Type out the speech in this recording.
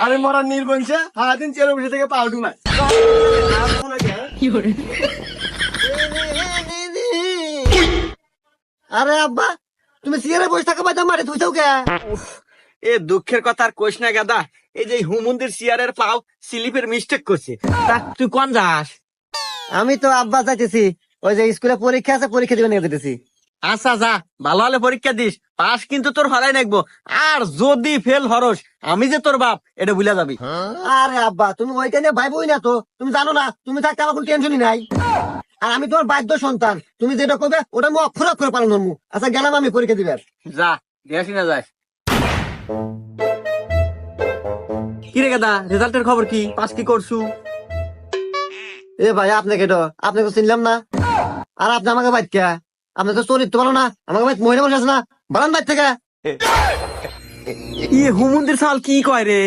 আমি মরার নির্বংশে সারাদিন চেয়ারে বসে থেকে পাউডু না। আরে আব্বা, তুমি সিয়ারে বসে থাকা বাদ মারে তুই কে? এ দুঃখের কথা আর কইস না গাদা, এই যে হুমুন্দির চেয়ারের পাও স্লিপের মিস্টেক করছে। তা তুই কোন যাস? আমি তো আব্বা যাইতেছি, ওই যে স্কুলে পরীক্ষা আছে, পরীক্ষা দিবে নিয়ে যেতেছি। আচ্ছা যা, ভালো হলে পরীক্ষা দিস, পাস কিন্তু তোর হরাই নাকবো। আর যদি ফেল হরস, আমি যে তোর বাপ এটা ভুলে যাবি। আরে আব্বা, তুমি ওইটা নিয়ে ভাইবই না তো, তুমি জানো না, তুমি থাকতে আমার কোনো টেনশনই নাই। আর আমি তোমার বাধ্য সন্তান, তুমি যেটা করবে ওটা আমি অক্ষর অক্ষর পালন করবো। আচ্ছা গেলাম আমি পরীক্ষা দিবে। যা দেখি না যাস। কি রে গাদা, রেজাল্টের খবর কি? পাস কি করছু? এ ভাই আপনাকে তো আপনাকে চিনলাম না। আর আপনি আমাকে বাইক কে? আপনার তো চরিত্র ভালো না, আমাকে বাইক মহিলা বসে আছে না, বারান বাইক থেকে। ই হুমুন্দির সাল কি কয় রে?